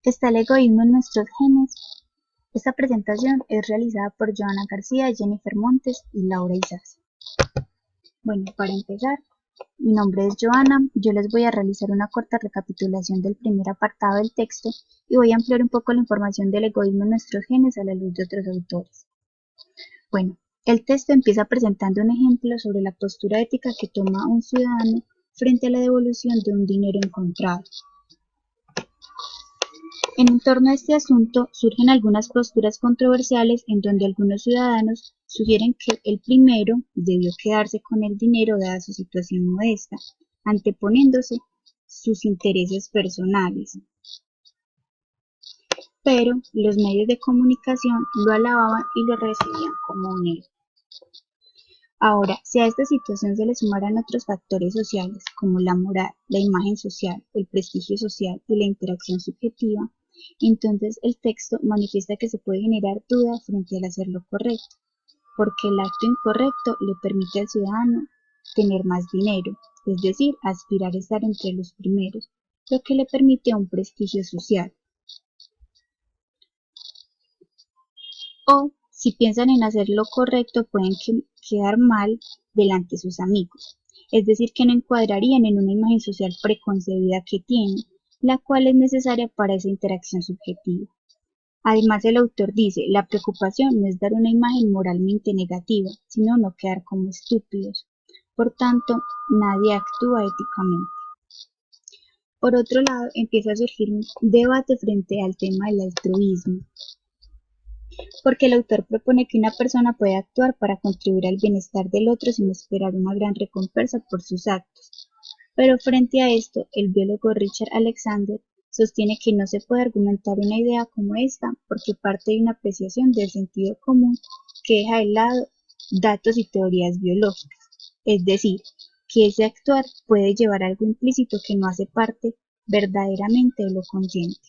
Está el egoísmo en nuestros genes. Esta presentación es realizada por Joana García, Jennifer Montes y Laura Izaza. Bueno, para empezar, mi nombre es Joana, yo les voy a realizar una corta recapitulación del primer apartado del texto y voy a ampliar un poco la información del egoísmo en nuestros genes a la luz de otros autores. Bueno, el texto empieza presentando un ejemplo sobre la postura ética que toma un ciudadano frente a la devolución de un dinero encontrado. En torno a este asunto surgen algunas posturas controversiales en donde algunos ciudadanos sugieren que el primero debió quedarse con el dinero dada su situación modesta, anteponiéndose sus intereses personales. Pero los medios de comunicación lo alababan y lo recibían como un héroe. Ahora, si a esta situación se le sumaran otros factores sociales como la moral, la imagen social, el prestigio social y la interacción subjetiva, entonces el texto manifiesta que se puede generar duda frente al hacer lo correcto, porque el acto incorrecto le permite al ciudadano tener más dinero, es decir, aspirar a estar entre los primeros, lo que le permite un prestigio social. O, si piensan en hacer lo correcto, pueden quedar mal delante de sus amigos, es decir, que no encuadrarían en una imagen social preconcebida que tienen, la cual es necesaria para esa interacción subjetiva. Además, el autor dice, la preocupación no es dar una imagen moralmente negativa, sino no quedar como estúpidos. Por tanto, nadie actúa éticamente. Por otro lado, empieza a surgir un debate frente al tema del altruismo, porque el autor propone que una persona puede actuar para contribuir al bienestar del otro sin esperar una gran recompensa por sus actos. Pero frente a esto, el biólogo Richard Alexander sostiene que no se puede argumentar una idea como esta porque parte de una apreciación del sentido común que deja de lado datos y teorías biológicas. Es decir, que ese actuar puede llevar a algo implícito que no hace parte verdaderamente de lo consciente.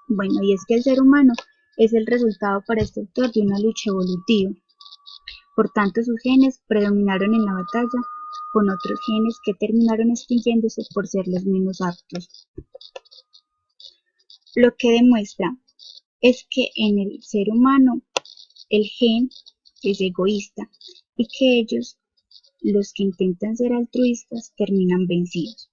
Bueno, y es que el ser humano es el resultado para este autor de una lucha evolutiva. Por tanto, sus genes predominaron en la batalla con otros genes que terminaron extinguiéndose por ser los menos aptos. Lo que demuestra es que en el ser humano el gen es egoísta y que ellos, los que intentan ser altruistas, terminan vencidos.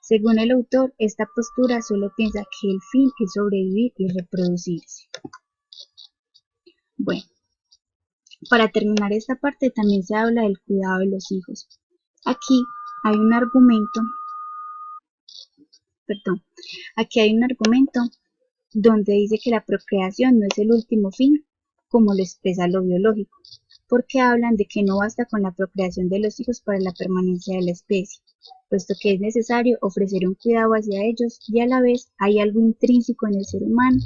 Según el autor, esta postura solo piensa que el fin es sobrevivir y reproducirse. Bueno, para terminar esta parte también se habla del cuidado de los hijos. Aquí hay un argumento donde dice que la procreación no es el último fin, como lo expresa lo biológico, porque hablan de que no basta con la procreación de los hijos para la permanencia de la especie, puesto que es necesario ofrecer un cuidado hacia ellos y a la vez hay algo intrínseco en el ser humano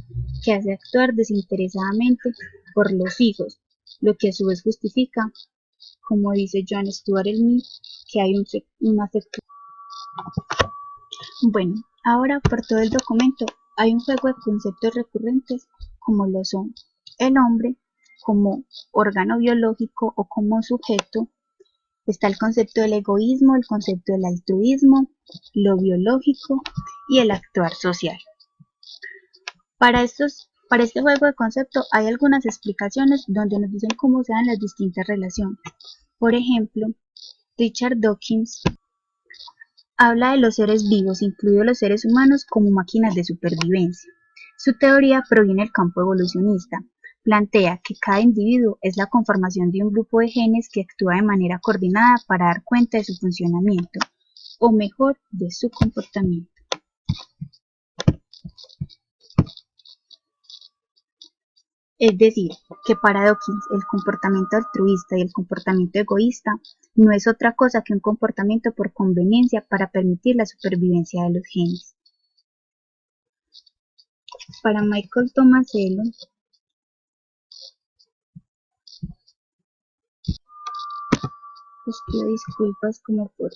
que hace actuar desinteresadamente por los hijos, lo que a su vez justifica, como dice John Stuart Mill, que hay un afecto. Bueno, ahora por todo el documento hay un juego de conceptos recurrentes como lo son el hombre como órgano biológico o como sujeto. Está el concepto del egoísmo, el concepto del altruismo, lo biológico y el actuar social. Para este juego de conceptos hay algunas explicaciones donde nos dicen cómo se dan las distintas relaciones. Por ejemplo, Richard Dawkins habla de los seres vivos, incluidos los seres humanos, como máquinas de supervivencia. Su teoría proviene del campo evolucionista. Plantea que cada individuo es la conformación de un grupo de genes que actúa de manera coordinada para dar cuenta de su funcionamiento, o mejor, de su comportamiento. Es decir, que para Dawkins el comportamiento altruista y el comportamiento egoísta no es otra cosa que un comportamiento por conveniencia para permitir la supervivencia de los genes. Para Michael Tomasello, les pido disculpas como por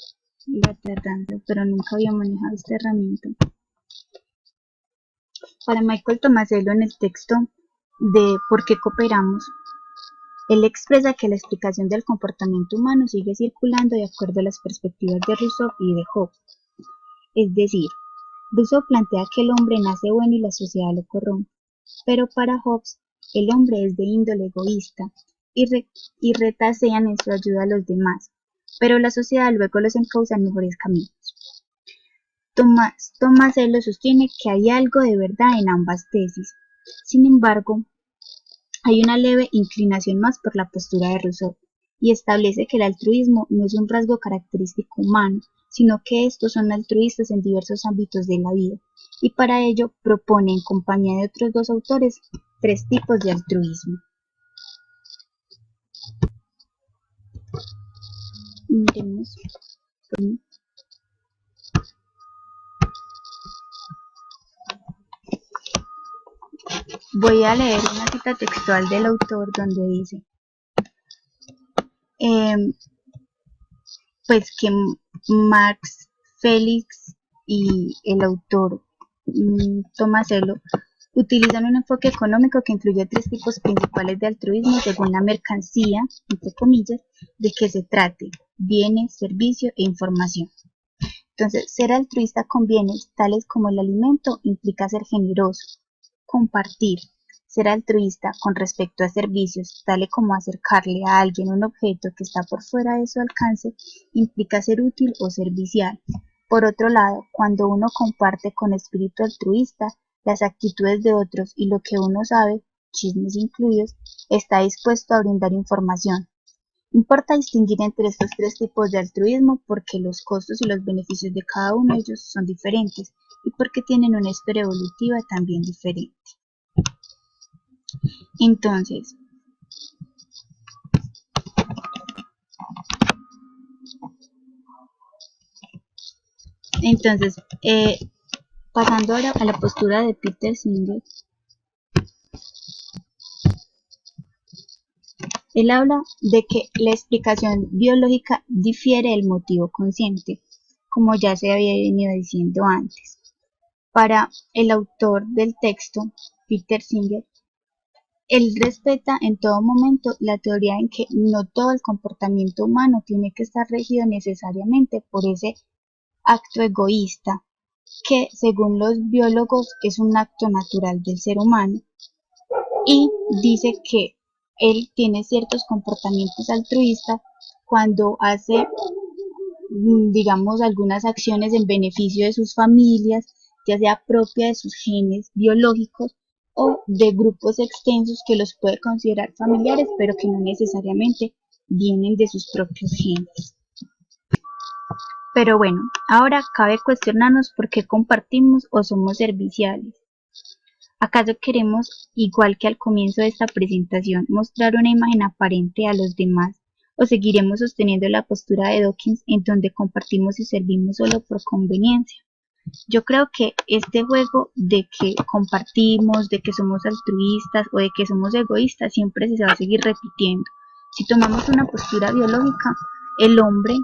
la tardanza, pero nunca había manejado esta herramienta. Para Michael Tomasello, en el texto de ¿Por qué cooperamos?, él expresa que la explicación del comportamiento humano sigue circulando de acuerdo a las perspectivas de Rousseau y de Hobbes. Es decir, Rousseau plantea que el hombre nace bueno y la sociedad lo corrompe, pero para Hobbes el hombre es de índole egoísta y retasean en su ayuda a los demás, pero la sociedad luego los encausa en mejores caminos. Tomasello sostiene que hay algo de verdad en ambas tesis. Sin embargo, hay una leve inclinación más por la postura de Rousseau, y establece que el altruismo no es un rasgo característico humano, sino que estos son altruistas en diversos ámbitos de la vida, y para ello propone, en compañía de otros dos autores, 3 tipos de altruismo. Miremos. Voy a leer una cita textual del autor donde dice pues que Marx, Félix y el autor Tomasello utilizan un enfoque económico que incluye 3 tipos principales de altruismo según la mercancía, entre comillas, de que se trate: bienes, servicio e información. Entonces, ser altruista con bienes tales como el alimento implica ser generoso, compartir. Ser altruista con respecto a servicios, tales como acercarle a alguien un objeto que está por fuera de su alcance, implica ser útil o servicial. Por otro lado, cuando uno comparte con espíritu altruista las actitudes de otros y lo que uno sabe, chismes incluidos, está dispuesto a brindar información. Importa distinguir entre estos 3 tipos de altruismo porque los costos y los beneficios de cada uno de ellos son diferentes y porque tienen una historia evolutiva también diferente. Entonces, pasando ahora a la postura de Peter Singer, él habla de que la explicación biológica difiere del motivo consciente, como ya se había venido diciendo antes. Para el autor del texto, Peter Singer, él respeta en todo momento la teoría en que no todo el comportamiento humano tiene que estar regido necesariamente por ese acto egoísta, que según los biólogos es un acto natural del ser humano, y dice que él tiene ciertos comportamientos altruistas cuando hace, digamos, algunas acciones en beneficio de sus familias, ya sea propia de sus genes biológicos o de grupos extensos que los puede considerar familiares, pero que no necesariamente vienen de sus propios genes. Pero bueno, ahora cabe cuestionarnos por qué compartimos o somos serviciales. ¿Acaso queremos, igual que al comienzo de esta presentación, mostrar una imagen aparente a los demás, o seguiremos sosteniendo la postura de Dawkins en donde compartimos y servimos solo por conveniencia? Yo creo que este juego de que compartimos, de que somos altruistas o de que somos egoístas siempre se va a seguir repitiendo. Si tomamos una postura biológica, el hombre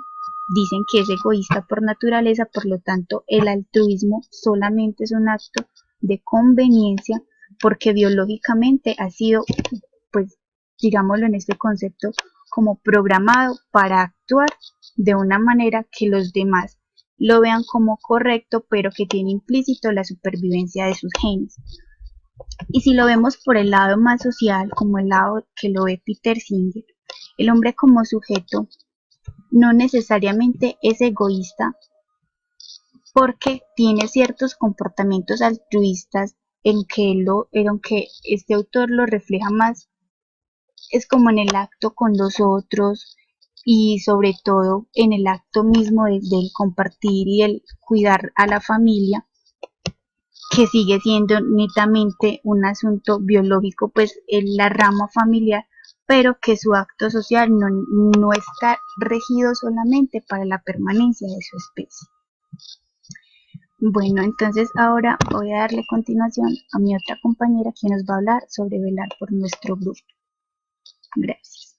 dicen que es egoísta por naturaleza, por lo tanto el altruismo solamente es un acto de conveniencia porque biológicamente ha sido, pues digámoslo en este concepto, como programado para actuar de una manera que los demás lo vean como correcto, pero que tiene implícito la supervivencia de sus genes. Y si lo vemos por el lado más social, como el lado que lo ve Peter Singer, el hombre como sujeto no necesariamente es egoísta porque tiene ciertos comportamientos altruistas en que este autor lo refleja más, es como en el acto con los otros y sobre todo en el acto mismo del compartir y el cuidar a la familia, que sigue siendo netamente un asunto biológico, pues en la rama familiar, pero que su acto social no está regido solamente para la permanencia de su especie. Bueno, entonces ahora voy a darle continuación a mi otra compañera que nos va a hablar sobre velar por nuestro grupo. Gracias.